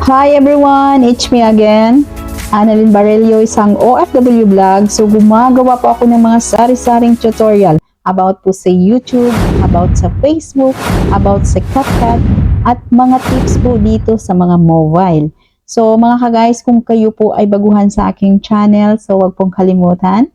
Hi everyone! It's me again, Annalyn Barelio, isang OFW vlog. So gumagawa po ako ng mga sari-saring tutorial about po sa YouTube, about sa Facebook, about sa CapCut, at mga tips po dito sa mga mobile. So mga ka-guys, kung kayo po ay baguhan sa aking channel, so huwag pong kalimutan,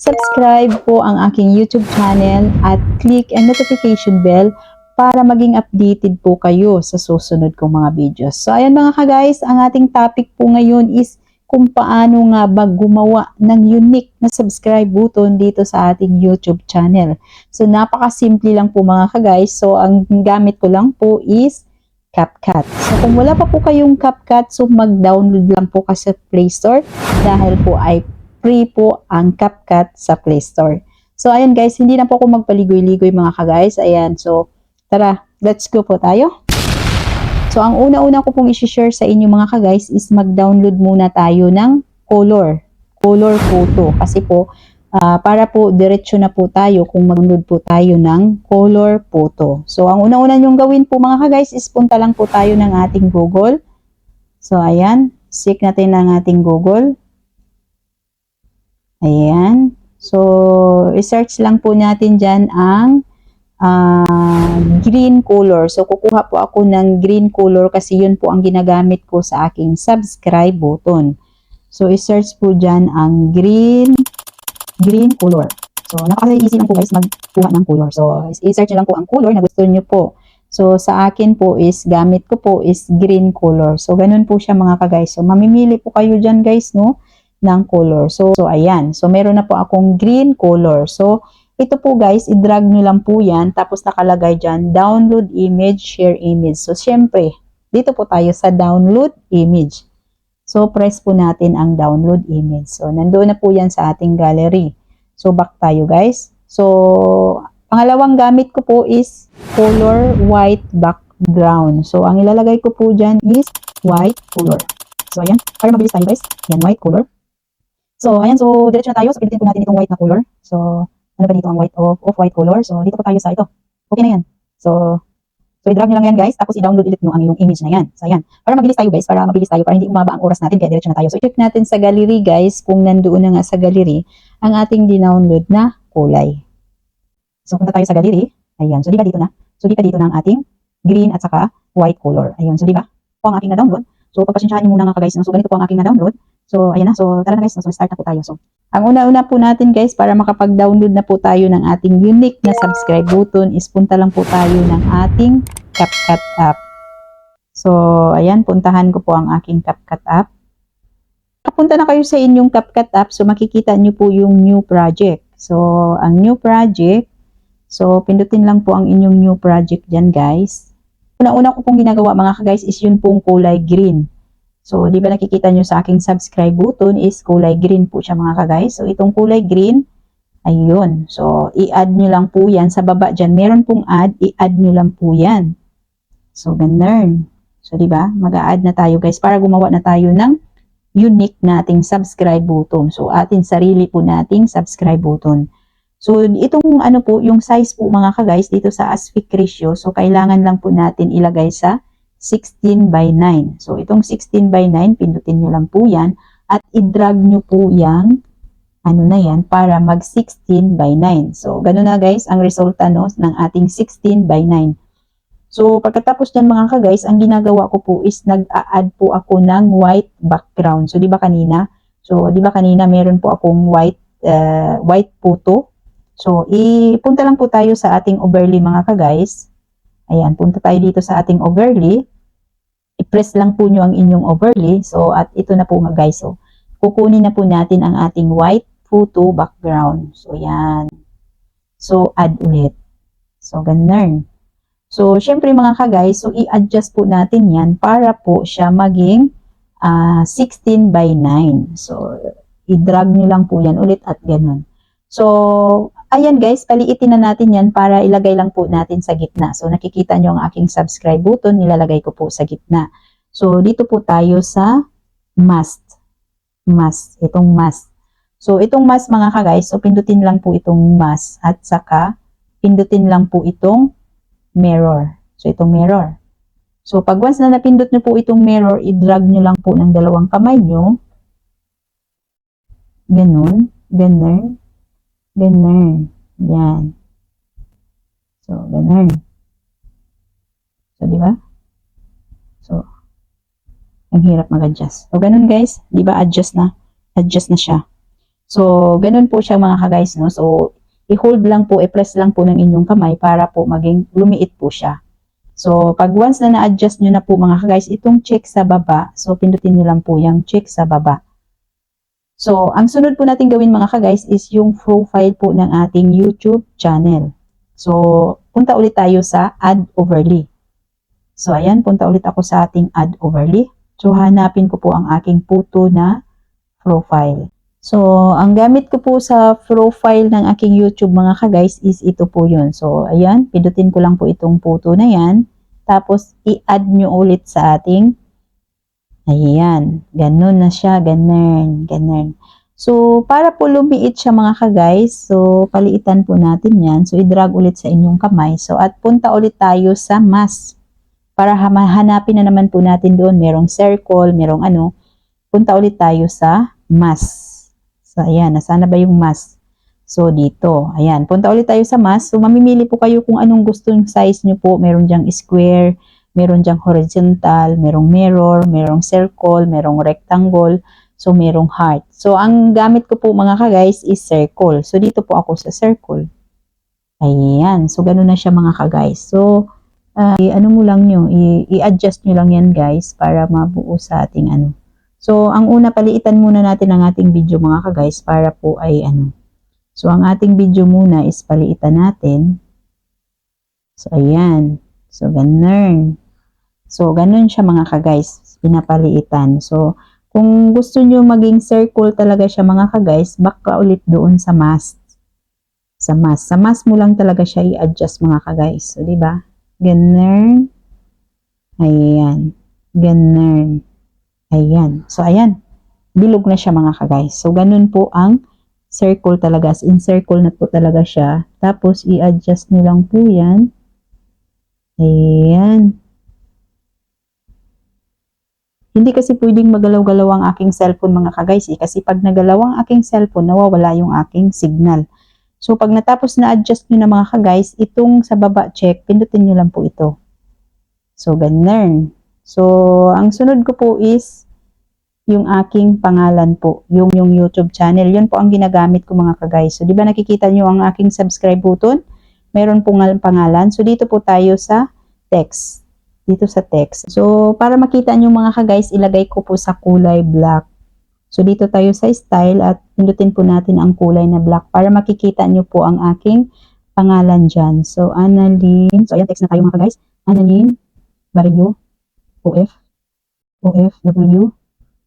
subscribe po ang aking YouTube channel at click ang notification bell para maging updated po kayo sa susunod kong mga videos. So ayan mga ka-guys, ang ating topic po ngayon is kung paano nga ba gumawa ng unique na subscribe button dito sa ating YouTube channel. So napaka-simple lang po mga ka-guys. So ang gamit ko lang po is CapCut. So kung wala pa po kayong CapCut, so mag-download lang po kasi sa Play Store dahil po ay free po ang CapCut sa Play Store. So ayan guys, hindi na po ako magpaligoy-ligoy mga ka-guys. Ayan, so tara, let's go po tayo. So, ang una-una ko pong isi-share sa inyo mga ka-guys is mag-download muna tayo ng color photo. Kasi po, para po diretso na po tayo kung mag-download po tayo ng color photo. So, ang una-una nyong gawin po mga ka-guys is punta lang po tayo ng ating Google. So, ayan. Seek natin ang ating Google. Ayan. So, i-search lang po natin dyan ang green color. So, kukuha po ako ng green color kasi yun po ang ginagamit ko sa aking subscribe button. So, i-search po dyan ang green color. So, napaka-easy lang po guys magkuha ng color. So, i-search lang po ang color na gusto nyo po. So, sa akin po is, gamit ko po is green color. So, ganun po siya mga ka-guys. So, mamimili po kayo dyan guys, no, ng color. So, ayan. So, meron na po akong green color. So, ito po guys, i-drag nyo lang po yan, tapos nakalagay dyan, download image, share image. So, syempre, dito po tayo sa download image. So, press po natin ang download image. So, nandoon na po yan sa ating gallery. So, back tayo guys. So, pangalawang gamit ko po is color white background. So, ang ilalagay ko po dyan is white color. So, ayan, para mabilis tayo guys. Yan, white color. So, ayan, so, diretso na tayo. So, pindutin po natin itong white na color. So, ano ba dito ang white off-white color? So, dito po tayo sa ito. Okay na yan. So i-drag nyo lang yan guys, tapos i-download ulit nyo ang iyong image na yan. So, ayan. Para mabilis tayo guys, para hindi umaba ang oras natin, kaya diretso na tayo. So, i-check natin sa gallery guys, kung nandoon na nga sa gallery, ang ating dinownload na kulay. So, punta tayo sa gallery. Ayan. So, di ba dito na? So, di ba dito na ang ating green at saka white color. Ayun. So, di ba? Po ang aking na-download. So, pagpasensyahan nyo muna nga guys. So, ganito po ang aking na-download. So, ayan na. So, tara na guys. So, start na po tayo. So, ang una-una po natin guys, para makapag-download na po tayo ng ating unique na subscribe button is punta lang po tayo ng ating CapCut app. So, ayan, puntahan ko po ang aking CapCut app. Kapunta na kayo sa inyong CapCut app, so makikita nyo po yung new project. So, ang new project, so pindutin lang po ang inyong new project dyan guys. Una-una ko pong ginagawa mga ka-guys is yun pong kulay green. So, di ba nakikita nyo sa aking subscribe button is kulay green po siya mga ka-guys. So, itong kulay green, ayun. So, i-add nyo lang po yan. Sa baba dyan, meron pong add, i-add nyo lang po yan. So, ganun. So, di ba? Mag-a-add na tayo guys para gumawa na tayo ng unique nating subscribe button. So, atin sarili po nating subscribe button. So, itong ano po, yung size po mga ka-guys dito sa aspect ratio. So, kailangan lang po natin ilagay sa 16 by 9. So, itong 16 by 9, pindutin nyo lang po yan at i-drag nyo po yan, ano na yan, para mag 16 by 9. So, ganun na guys, ang resulta no, ng ating 16 by 9. So, pagkatapos dyan mga ka-guys, ang ginagawa ko po is nag-a-add po ako ng white background. So, di ba kanina? So, di ba kanina meron po akong white photo. So, ipunta lang po tayo sa ating overlay mga ka-guys. Ayan, punta tayo dito sa ating overlay. I-press lang po nyo ang inyong overlay. So, at ito na po mga guys. So, kukunin na po natin ang ating white photo background. So, yan. So, add ulit. So, ganun. So, syempre mga ka-guys, so i-adjust po natin yan para po siya maging 16 by 9. So, i-drag nyo lang po yan ulit at ganun. So, ayan guys, paliitin na natin yan para ilagay lang po natin sa gitna. So, nakikita nyo ang aking subscribe button, nilalagay ko po sa gitna. So, dito po tayo sa must. Itong must. So, itong must mga ka-guys, so pindutin lang po itong must at saka pindutin lang po itong mirror. So, itong mirror. So, pag once na napindot nyo po itong mirror, i-drag nyo lang po ng dalawang kamay nyo. Ganun. Ganun. Ganun. Yan. So, ganun. So, di ba? So, ang hirap mag-adjust. So, ganun guys. Di ba? Adjust na. Adjust na siya. So, ganun po siya mga ka-guys, no? So, i-hold lang po, i-press lang po ng inyong kamay para po maging lumiit po siya. So, pag once na na-adjust nyo na po mga ka-guys, itong check sa baba, so, pindutin nyo lang po yung check sa baba. So, ang sunod po natin gawin mga ka-guys is yung profile po ng ating YouTube channel. So, punta ulit tayo sa Add Overlay. So, ayan, punta ulit ako sa ating Add Overlay. So, hanapin ko po ang aking photo na profile. So, ang gamit ko po sa profile ng aking YouTube mga ka-guys is ito po yun. So, ayan, pindutin ko lang po itong photo na yan. Tapos, i-add nyo ulit sa ating, ayan, ganun na siya, ganun, ganun. So, para po lumiit siya mga ka-guys, so, paliitan po natin yan. So, i-drag ulit sa inyong kamay. So, at punta ulit tayo sa mask. Para hanapin na naman po natin doon, merong circle, merong ano, punta ulit tayo sa mask. So, ayan, nasana ba yung mask? So, dito, ayan, punta ulit tayo sa mask. So, mamimili po kayo kung anong gusto yung size nyo po. Meron dyang square, meron dyang horizontal, merong mirror, merong circle, merong rectangle, so merong heart. So, ang gamit ko po mga ka-guys is circle. So, dito po ako sa circle. Ayan, so ganun na siya mga ka-guys. So, ano mo lang nyo, i-adjust nyo lang yan guys para mabuo sa ating ano. So, ang una, paliitan muna natin ang ating video mga ka-guys para po ay ano. So, ang ating video muna is paliitan natin. So, ayan. So, ganun. So, ganun siya mga ka-guys. Pinapaliitan. So, kung gusto nyo maging circle talaga siya mga ka-guys, back ka ulit doon sa mask. Sa mask. Sa mask mo lang talaga siya i-adjust mga ka-guys. So, diba? Ganun. Ayan. Ganun. Ayan. So, ayan. Bilog na siya mga ka-guys. So, ganun po ang circle talaga. As in circle na po talaga siya. Tapos, i-adjust nyo lang po yan. Ayan. Hindi kasi pwedeng magalaw-galaw ang aking cellphone mga ka-guys. Kasi pag nagalaw ang aking cellphone, nawawala yung aking signal. So, pag natapos na adjust nyo na mga ka-guys, itong sa baba check, pindutin nyo lang po ito. So, ganun. So, ang sunod ko po is yung aking pangalan po, yung YouTube channel. Yun po ang ginagamit ko mga ka-guys. So, di ba nakikita nyo ang aking subscribe button? Meron pong pangalan. So, dito po tayo sa text. Dito sa text. So, para makita nyo mga ka-guys, ilagay ko po sa kulay black. So, dito tayo sa style at pindutin po natin ang kulay na black para makikita nyo po ang aking pangalan dyan. So, Annalyn. So, ayan, text na tayo mga ka-guys. Annalyn Barrio OF OFW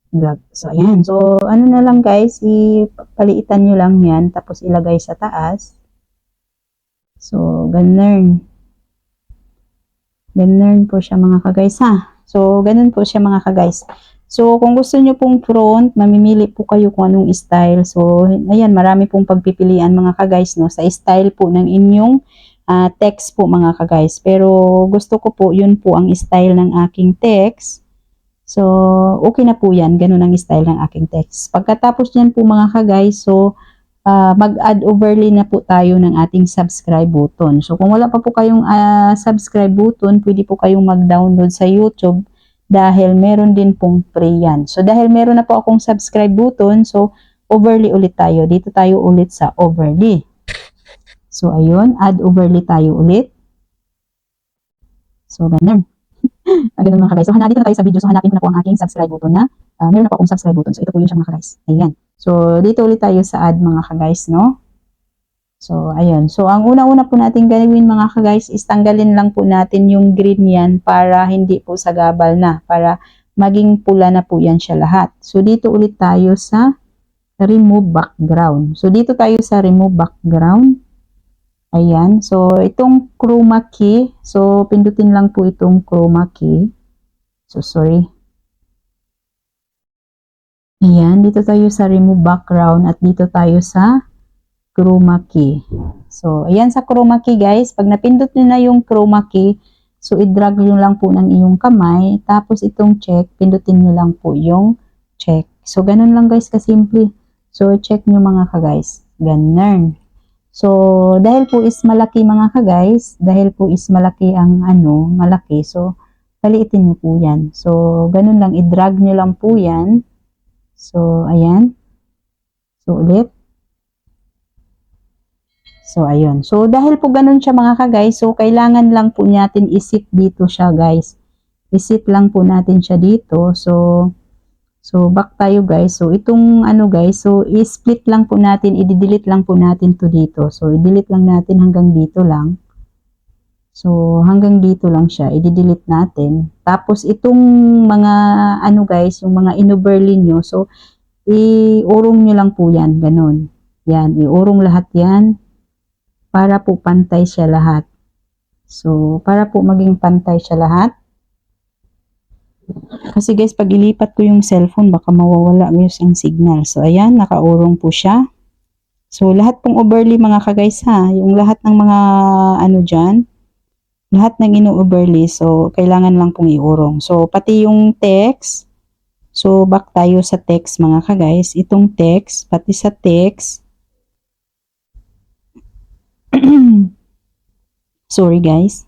vlog. So, ayan. So, ano na lang guys, ipaliitan nyo lang yan, tapos ilagay sa taas. So, ganun. Ganun po siya mga ka-guys ha. So, ganun po siya mga ka-guys. So, kung gusto nyo pong front, mamimili po kayo kung anong style. So, ayan, marami pong pagpipilian mga ka-guys, no, sa style po ng inyong text po mga ka-guys. Pero, gusto ko po, yun po ang style ng aking text. So, okay na po yan. Ganun ang style ng aking text. Pagkatapos yan po mga ka-guys, so, mag-add overlay na po tayo ng ating subscribe button. So, kung wala pa po kayong subscribe button, pwede po kayong mag-download sa YouTube dahil meron din pong free yan. So, dahil meron na po akong subscribe button, so, overlay ulit tayo. Dito tayo ulit sa overlay. So, ayun, add overlay tayo ulit. So, ganun. Ganun mga ka-guys. So, dito na tayo sa video. So, hanapin ko na po ang aking subscribe button na meron na po akong subscribe button. So, ito po yun siya mga ka-guys. Ayan. So, dito ulit tayo sa add mga ka-guys, no? So, ayun. So, ang una-una po natin gawin mga ka-guys is tanggalin lang po natin yung green yan para hindi po sagabal na. Para maging pula na po yan siya lahat. So, dito ulit tayo sa remove background. So, dito tayo sa remove background. Ayan. So, itong chroma key. So, pindutin lang po itong chroma key. So, sorry. Ayan. Dito tayo sa remove background at dito tayo sa chroma key. So, ayan sa chroma key guys. Pag napindot nyo na yung chroma key, So, i-drag nyo lang po ng iyong kamay. Tapos, itong check, pindutin nyo lang po yung check. So, ganun lang guys kasimple. So, check nyo mga ka-guys. Ganun. So, dahil po is malaki mga ka-guys, dahil po is malaki ang malaki. So, paliitin nyo po yan. So, ganun lang. I-drag nyo lang po yan. So, ayan. So, ulit. So, ayun. So, dahil po ganun siya mga ka-guys, so, kailangan lang po natin isit dito siya guys. Isit lang po natin siya dito. So, back tayo guys. So, itong guys, so, i-split lang po natin, i-delete lang po natin to dito. So, i-delete lang natin hanggang dito lang. So, hanggang dito lang siya, i-delete natin. Tapos, itong mga, guys, yung mga inoverlay nyo, so, i-urong nyo lang po yan, ganun. Yan, i-urong lahat yan, para po pantay siya lahat. So, para po maging pantay siya lahat. Kasi guys, pag ilipat ko yung cellphone, baka mawawala yung signal. So, ayan, nakaurong po siya. So, lahat pong overlay mga ka-guys ha, yung lahat ng mga dyan, lahat ng ino-overlay, so, kailangan lang pong iurong. So, pati yung text, so, back tayo sa text mga ka-guys. Itong text, pati sa text, sorry guys.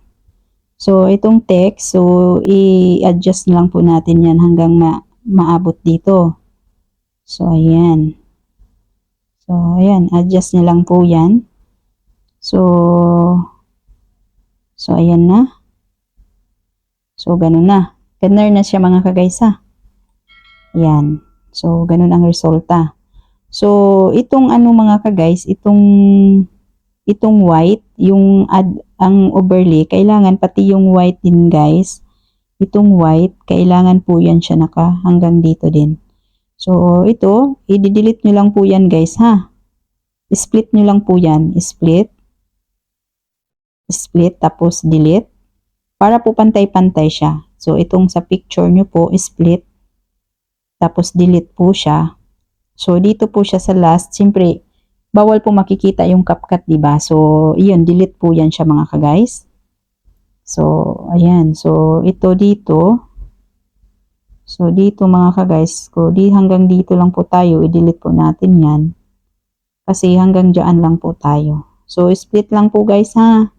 So, itong text, so, i-adjust lang po natin yan hanggang maabot dito. So, ayan. So, ayan, adjust nyo lang po yan. So, ayan na. So, ganun na. Ganun na siya mga ka-guys ha. Ayan. So, ganun ang resulta. So, itong mga ka-guys, itong white, yung ang overlay, kailangan pati yung white din guys. Itong white, kailangan po yan siya hanggang dito din. So, ito, i-delete nyo lang po yan guys ha. Split nyo lang po yan. Split, tapos delete. Para po pantay-pantay siya. So, itong sa picture nyo po, split, tapos delete po siya. So, dito po siya sa last. Siyempre, bawal po makikita yung CapCut, diba? So, iyon, delete po yan siya mga ka-guys. So, ayan. So, ito dito. So, dito mga ka-guys, hanggang dito lang po tayo, i-delete po natin yan. Kasi hanggang dyan lang po tayo. So, split lang po guys ha.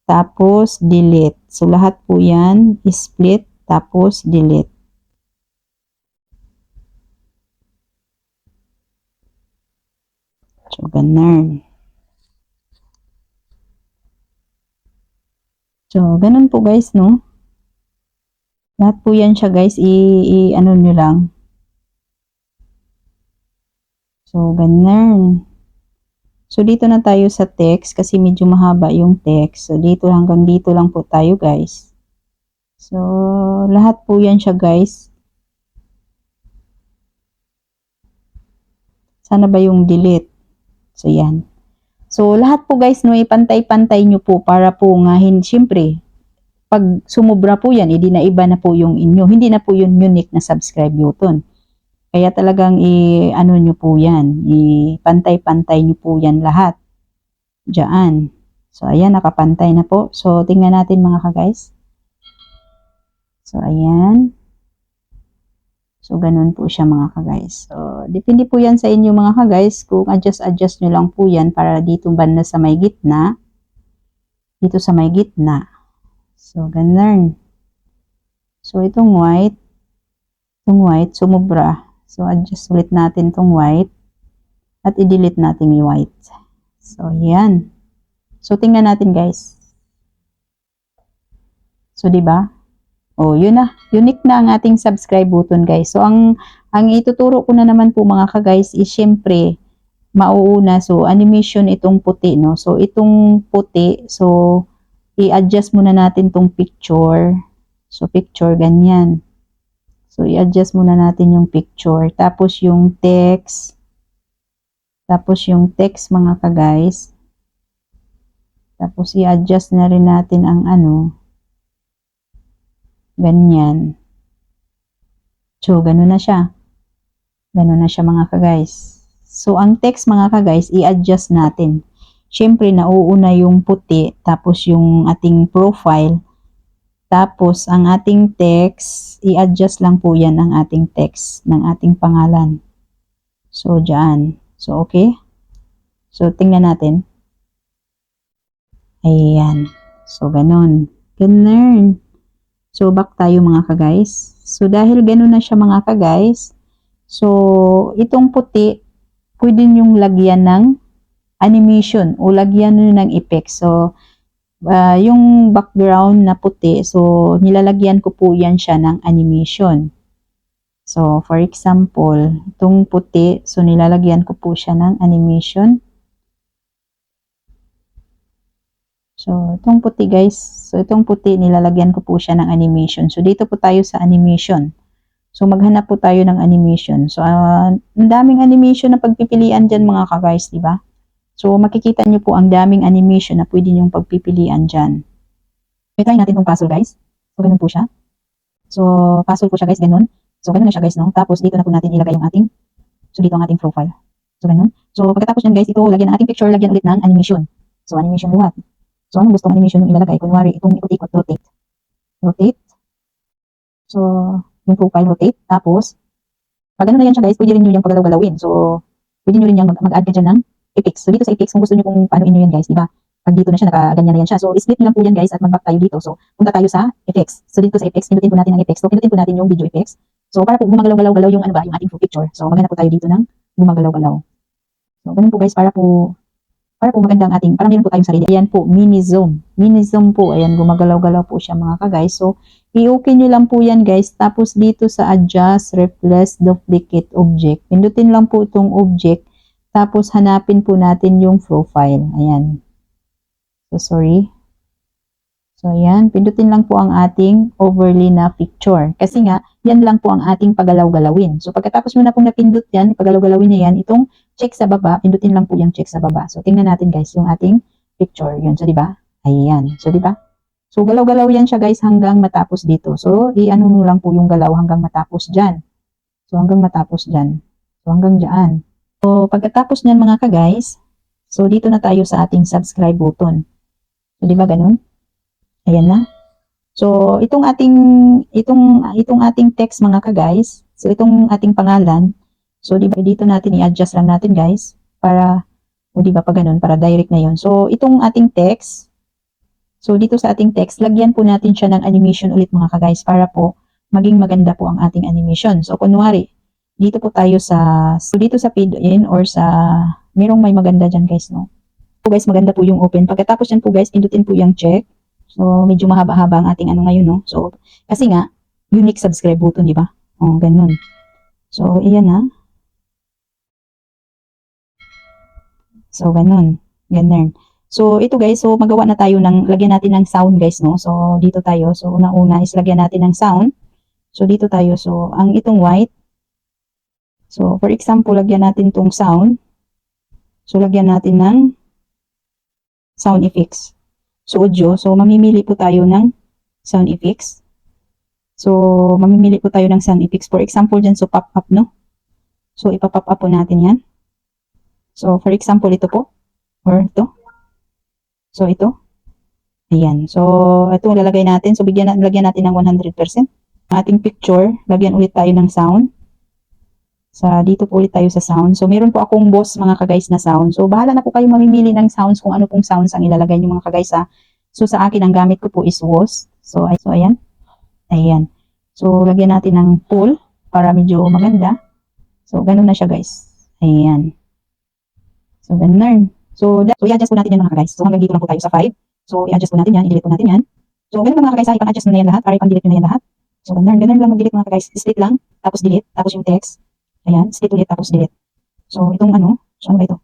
Tapos, delete. So, lahat po yan, split, tapos delete. So, ganun. So, ganun po guys, no? Lahat po yan siya guys, ano nyo lang. So, ganun. So, dito na tayo sa text kasi medyo mahaba yung text. So, dito hanggang dito lang po tayo guys. So, lahat po yan siya guys. Sana ba yung delete? So, yan. So, lahat po guys, no, ipantay-pantay nyo po para po nga, siyempre, pag sumubra po yan, hindi na iba na po yung inyo. Hindi na po yung unique na subscribe button. Kaya talagang ano nyo po yan, ipantay-pantay nyo po yan lahat. Diyan. So, ayan, nakapantay na po. So, tingnan natin mga ka-guys. So, ayan. So, ganun po siya mga ka-guys. So, depende po yan sa inyo mga ka-guys. Kung adjust nyo lang po yan para dito banda sa may gitna. Dito sa may gitna. So, ganun. So, itong white, sumubra. So, adjust ulit natin itong white. At i-delete natin yung white. So, yan. So, tingnan natin guys. So, diba? Oh, yun na. Unique na ang ating subscribe button guys. So, ang ituturo ko na naman po mga ka-guys is syempre, mauuna. So, animation itong puti, no? So, itong puti, so, i-adjust muna natin tong picture. So, picture, ganyan. So, i-adjust muna natin yung picture. Tapos, yung text. Tapos, yung text mga ka-guys. Tapos, i-adjust na rin natin ang ganyan. So, ganun na siya. Ganun na siya mga ka-guys. So, ang text mga ka-guys, i-adjust natin. Siyempre, nauuna yung puti, tapos yung ating profile, Tapos, ang ating text, i-adjust lang po yan ang ating text ng ating pangalan. So, dyan. So, okay. So, tingnan natin. Ayan. So, ganun. Ganun. So, back tayo mga ka-guys. So, dahil ganun na siya mga ka-guys, so, itong puti, pwede nyong lagyan ng animation o lagyan nyo ng effect. So, yung background na puti, so nilalagyan ko po yan siya ng animation. So, for example, itong puti, so nilalagyan ko po siya ng animation. So, itong puti guys, so itong puti, nilalagyan ko po siya ng animation. So, dito po tayo sa animation. So, maghanap po tayo ng animation. So, ang daming animation na pagpipilian dyan mga ka-guys, di ba? So, makikita nyo po ang daming animation na pwede nyong pagpipilian dyan. Try natin itong puzzle guys. So, ganun po siya. So, puzzle po siya guys, ganun. So, ganun na siya guys, no? Tapos, dito na po natin ilagay yung ating, so, dito ang ating profile. So, ganun. So, pagkatapos nyan guys, ito, lagyan ng ating picture, lagyan ulit ng animation. So, animation what? So, anong gusto animation yung ilalagay? Kunwari, itong ikot-ikot, rotate. Rotate. So, yung profile, rotate. Tapos, pag ganun na yan siya guys, pwede rin nyo yung paggalaw-galawin. So, pwede nyo rin yung mag-add ka dyan ng effects. So, dito sa effects, kung gusto nyo kung paano inyo yan guys, diba? Pag dito na siya, nakaganyan na yan siya. So, split nyo lang po yan guys at mag-back tayo dito. So, punta tayo sa effects. So, dito sa effects, pinutin po natin ang effects. So, pinutin po natin yung video effects. So, para po gumagalaw-galaw yung ano ba, yung ating full picture. So, maghanap po tayo dito ng gumagalaw-galaw. So, ganun po guys, para po maganda ang ating, parang meron po tayong sarili. Ayan po, mini zoom. Mini zoom po, ayan, gumagalaw-galaw po siya mga ka-guys. So, i-okay nyo lang po yan guys. Tapos dito sa adjust, replace, duplicate object. Pindutin lang po itong object. Tapos hanapin po natin yung profile. Ayan. So, sorry. So, ayan. Pindutin lang po ang ating overlay na picture. Kasi nga, yan lang po ang ating pagalaw-galawin. So, pagkatapos mo na pong napindot yan, pagalaw-galawin niya yan, itong check sa baba, pindutin lang po yung check sa baba. So, tingnan natin guys, yung ating picture. Yun. So, diba? Ayan. So, diba? So, galaw-galaw yan siya guys hanggang matapos dito. So, i-ano mo lang po yung galaw hanggang matapos dyan. So, hanggang matapos dyan. So, hanggang dyan. So, pagkatapos nyan mga ka-guys, so, dito na tayo sa ating subscribe button. So, diba ganun? Ayan na. So, itong ating text mga ka-guys, so, itong ating pangalan, so, diba dito natin i-adjust lang natin guys, para, o diba pa ganun, para direct na yun. So, itong ating text, so, dito sa ating text, lagyan po natin siya ng animation ulit mga ka-guys para po maging maganda po ang ating animation. So, kunwari, dito po tayo so, dito sa feed in or sa, merong may maganda dyan guys, no? So, guys, maganda po yung open. Pagkatapos yan po guys, pindutin po yung check. So, medyo mahaba-haba ang ating ano ngayon, no? So, kasi nga, unique subscribe button, di ba? O, ganun. So, iyan na. So, ganun. Ganun. So, ito guys, so magawa na tayo ng, lagyan natin ng sound guys, no? So, dito tayo. So, una-una is lagyan natin ng sound. So, dito tayo. So, ang itong white. So, for example, lagyan natin tong sound. So, lagyan natin ng sound effects. So, audio. So, mamimili po tayo ng sound effects. So, mamimili po tayo ng sound effects. For example, dyan, so pop-up, no? So, ipapop up po natin yan. So, for example, ito po. Or ito. So, ito. Ayan. So, ito lalagay natin. So, lagyan natin ng 100%. Ang ating picture, lagyan ulit tayo ng sound. Dito po ulit tayo sa sound. So, meron po akong boss mga ka-guys na sound. So, bahala na po kayo mamimili ng sounds kung ano pong sounds ang ilalagay nyo mga ka-guys ha. So, sa akin, ang gamit ko po is WOS. So, ayan. Ayan. So, lagyan natin ng full para medyo maganda. So, ganun na siya guys. Ayan. So, ganun. So, i-adjust po natin yan mga ka-guys. So, hanggang dito lang po tayo sa 5. So, i-adjust po natin yan. I-delete po natin yan. So, ganun mga ka-guys, ipang-adjust na yan lahat para ipang-delete na yan lahat. So, ganun lang mag-delete mga ka-guys. Split lang, tapos delete, tapos yung text. Ayan, split ulit, tapos delete. So, itong ano ba ito?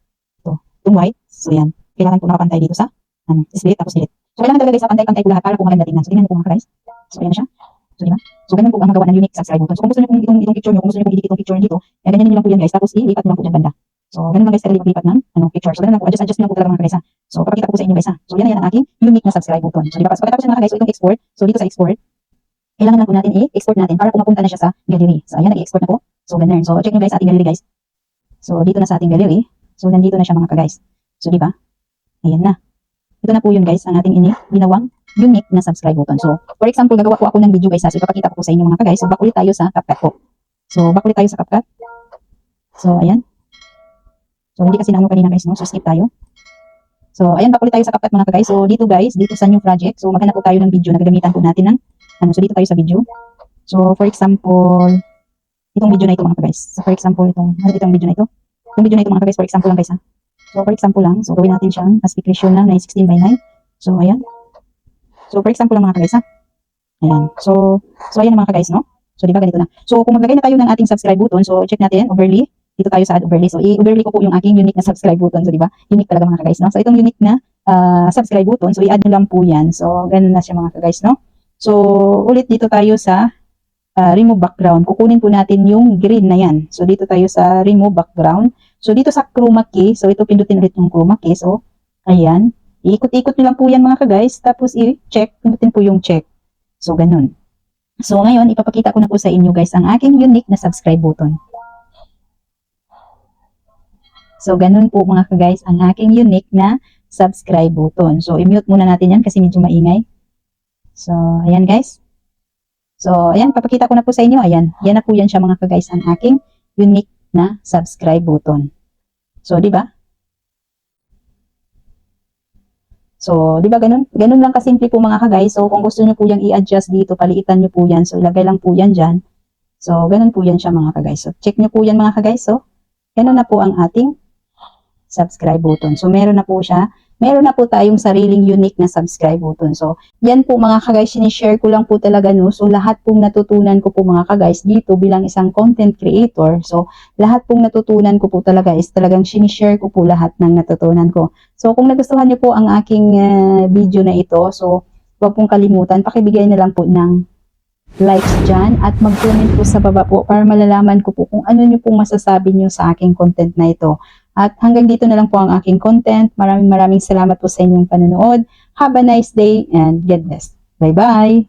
Itong white. So, yan. Kailangan po nakapantay dito sa, split, tapos delete. So, kailangan talaga guys, pantay-pantay po lahat para po maganda tingnan. So, tingnan po mga ka-guys. So, ayan siya. So, diba? So, ganun po ang magawa ng unique subscribe button. So, kung gusto nyo pong itong picture nyo, kung gusto nyo pong i-edit itong picture dito, ganyan nyo lang po yan guys. Tapos, ilipat nyo lang po dyan banda. So, ganun lang guys, talaga lipat ng picture. So, ganun lang po. Adjust nyo lang po talaga mga guys ha. So, papakita ko po sa inyo guys ha. So, yan ang aking unique na subscribe button. So, diba? So, pagkatapos yan mga guys, so itong export. So, dito sa export, kailangan lang po natin i-export natin para po mapunta na siya sa gallery. So, ayan, nag-export na po. So, ganun. So, check nyo guys sa ating gallery guys. So, dito na sa ating gallery. So, nandito na siya mga ka-guys. So, diba? Ayan na. Ito na po yun guys, ang ating ginawang unique na subscribe button. So, for example, gagawa po ako ng video guys, so ipapakita ko po sa inyo mga kagay. So, back ulit tayo sa CapCut po. So, back ulit tayo sa CapCut. So, ayan. So, hindi kasi naano kanina guys, no? So, skip tayo. So, ayan, back ulit tayo sa CapCut mga kagay. So, dito guys, dito sa new project, so maghanap po tayo ng video na gagamitan po natin ng, so dito tayo sa video. So, for example, itong video na ito mga kagay. So, for example, itong video na ito. Itong video na ito mga kagay, for example lang guys ha. So, for example lang, so gawin natin siyang aspect ratio na 9:16:9. So, ayan. So, for example lang mga kagay ha. Ayan. So ayan mga kagay, no? So, di ba ganito na. So, kung maglagay na tayo ng ating subscribe button, so check natin, overlay. Dito tayo sa add overlay. So, i-overlay ko po yung aking unique na subscribe button. So, di ba? Unique talaga mga kagay, no? So, itong unique na subscribe button, so i-add nyo lang po yan. So, ganun na siya mga kagay, no? So, ulit dito tayo sa remove background. Kukunin po natin yung green na yan. So, dito tayo sa remove background. So, dito sa chroma key, so ito pindutin ulit yung chroma key. So, ayan. Iikot-ikot nyo lang po yan mga kagays. Tapos i-check, pindutin po yung check. So, ganun. So, ngayon, ipapakita ko na po sa inyo guys ang aking unique na subscribe button. So, ganun po mga kagays ang aking unique na subscribe button. So, i-mute muna natin yan kasi medyo maingay. So, ayan guys. So, ayan, papakita ko na po sa inyo. Ayan, yan na po yan siya mga kagays, ang aking unique na subscribe button. So, di ba? So, di ba ganun? Ganun lang kasimple po mga kagays. So, kung gusto niyo po yung i-adjust dito, paliitan niyo po yan. So, ilagay lang po yan dyan. So, ganun po yan siya mga kagays. So, check niyo po yan mga kagays. So, ganun na po ang ating subscribe button. So, meron na po siya. Meron na po tayong sariling unique na subscribe button. So, yan po mga kagays, sinishare ko lang po talaga no. So, lahat pong natutunan ko po mga kagays dito bilang isang content creator. So, lahat pong natutunan ko po talaga is talagang sinishare ko po lahat ng natutunan ko. So, kung nagustuhan niyo po ang aking video na ito, so, huwag pong kalimutan, pakibigay na lang po ng likes dyan at mag-comment po sa baba po para malalaman ko po kung ano niyo pong masasabi niyo sa aking content na ito. At hanggang dito na lang po ang aking content. Maraming salamat po sa inyong panonood. Have a nice day and God bless. Bye-bye!